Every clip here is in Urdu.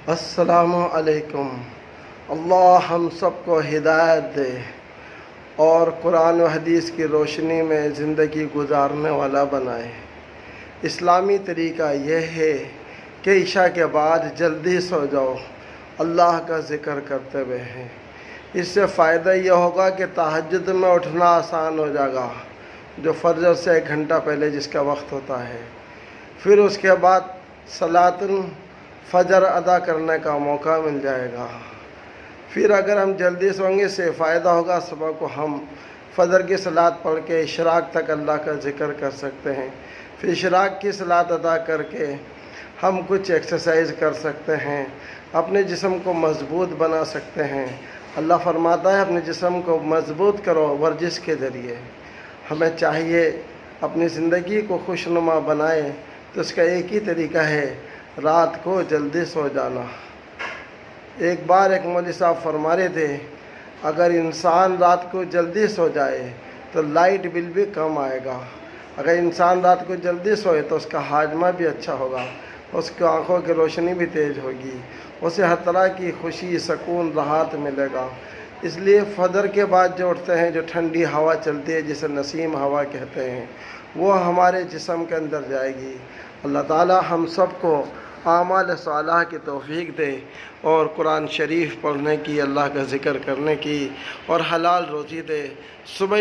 السلام علیکم۔ اللہ ہم سب کو ہدایت دے اور قرآن و حدیث کی روشنی میں زندگی گزارنے والا بنائے۔ اسلامی طریقہ یہ ہے کہ عشاء کے بعد جلدی سو جاؤ، اللہ کا ذکر کرتے ہوئے ہیں۔ اس سے فائدہ یہ ہوگا کہ تہجد میں اٹھنا آسان ہو جائے گا، جو فجر سے 1 گھنٹہ پہلے جس کا وقت ہوتا ہے۔ پھر اس کے بعد صلاۃ الفجر ادا کرنے کا موقع مل جائے گا۔ پھر اگر ہم جلدی سوئیں گے سے فائدہ ہوگا، صبح کو ہم فجر کی صلاۃ پڑھ کے اشراق تک اللہ کا ذکر کر سکتے ہیں۔ پھر اشراق کی صلاۃ ادا کر کے ہم کچھ ایکسرسائز کر سکتے ہیں، اپنے جسم کو مضبوط بنا سکتے ہیں۔ اللہ فرماتا ہے اپنے جسم کو مضبوط کرو ورزش کے ذریعے۔ ہمیں چاہیے اپنی زندگی کو خوشنما بنائے تو اس کا ایک ہی طریقہ ہے، رات کو جلدی سو جانا۔ ایک بار ایک مولوی صاحب فرما رہے تھے، اگر انسان رات کو جلدی سو جائے تو لائٹ بل بھی کم آئے گا۔ اگر انسان رات کو جلدی سوئے تو اس کا ہاضمہ بھی اچھا ہوگا، اس کی آنکھوں کی روشنی بھی تیز ہوگی، اسے ہر طرح کی خوشی، سکون، راحت ملے گا۔ اس لیے فجر کے بعد جو اٹھتے ہیں، جو ٹھنڈی ہوا چلتی ہے جسے نسیم ہوا کہتے ہیں، وہ ہمارے جسم کے اندر جائے گی۔ اللہ تعالی ہم سب کو اعمال صالحہ کی توفیق دے اور قرآن شریف پڑھنے کی، اللہ کا ذکر کرنے کی اور حلال روزی دے۔ صبح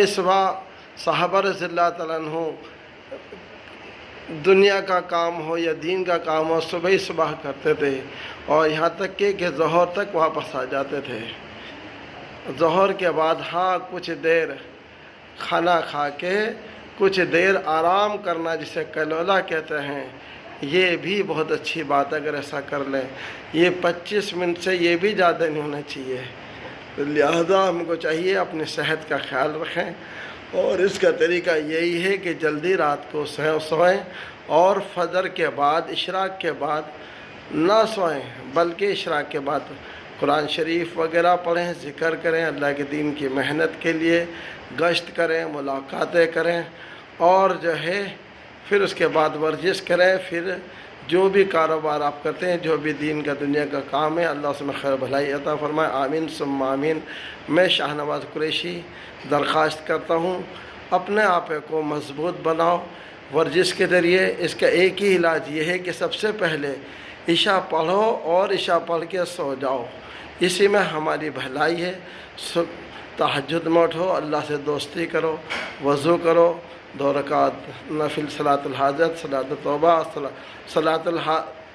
صحابہ رضی اللہ تعالیٰ عنہ دنیا کا کام ہو یا دین کا کام ہو صبح کرتے تھے، اور یہاں تک کہ ظہر تک واپس آ جاتے تھے۔ ظہر کے بعد کچھ دیر کھانا کھا کے کچھ دیر آرام کرنا، جسے کلولہ کہتے ہیں، یہ بھی بہت اچھی بات ہے اگر ایسا کر لیں۔ یہ 25 منٹ سے یہ بھی زیادہ نہیں ہونا چاہیے، لہذا ہم کو چاہیے اپنی صحت کا خیال رکھیں، اور اس کا طریقہ یہی ہے کہ جلدی رات کو سوئیں اور فجر کے بعد، اشراق کے بعد نہ سوئیں، بلکہ اشراق کے بعد قرآن شریف وغیرہ پڑھیں، ذکر کریں، اللہ کے دین کی محنت کے لیے گشت کریں، ملاقاتیں کریں، اور پھر اس کے بعد ورزش کریں۔ پھر جو بھی کاروبار آپ کرتے ہیں، جو بھی دین کا، دنیا کا کام ہے، اللہ اس میں خیر بھلائی عطا فرمائے۔ آمین ثم آمین۔ میں شاہ نواز قریشی درخواست کرتا ہوں، اپنے آپ کو مضبوط بناؤ ورزش کے ذریعے۔ اس کا ایک ہی علاج یہ ہے کہ سب سے پہلے عشاء پڑھو اور عشاء پڑھ کے سو جاؤ، اسی میں ہماری بھلائی ہے۔ تہجد میں اٹھو، اللہ سے دوستی کرو، وضو کرو، 2 رکعت نفل صلاۃ الحاجت، صلاۃ التوبہ،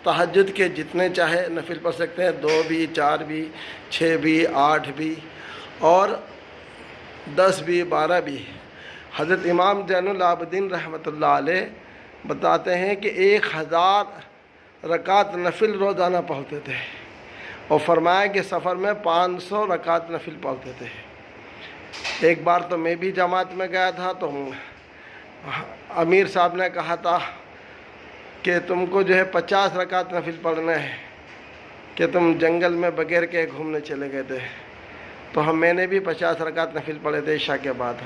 تہجد کے جتنے چاہے نفل پڑھ سکتے ہیں، 2 بھی، 4 بھی، 6 بھی، 8 بھی، اور 10 بھی، 12 بھی۔ حضرت امام زین العابدین رحمۃ اللہ علیہ بتاتے ہیں کہ 1000 رکعت نفل روزانہ پڑھتے تھے، اور فرمایا کہ سفر میں 500 رکعت نفل پڑھتے تھے۔ ایک بار تو میں بھی جماعت میں گیا تھا، تو امیر صاحب نے کہا تھا کہ تم کو 50 رکعت نفل پڑھنا ہے، کہ تم جنگل میں بغیر کے گھومنے چلے گئے تھے۔ تو میں نے بھی 50 رکعت نفل پڑھے تھے عشاء کے بعد۔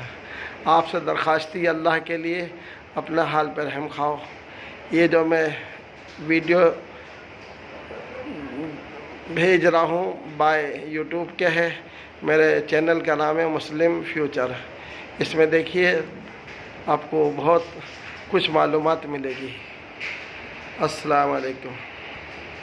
آپ سے درخواست اللہ کے لیے اپنا حال پہ رحم کھاؤ۔ یہ جو میں ویڈیو بھیج رہا ہوں یوٹیوب کے ہے، میرے چینل کا نام ہے مسلم فیوچر۔ اس میں دیکھیے، آپ کو بہت کچھ معلومات ملے گی۔ السلام علیکم۔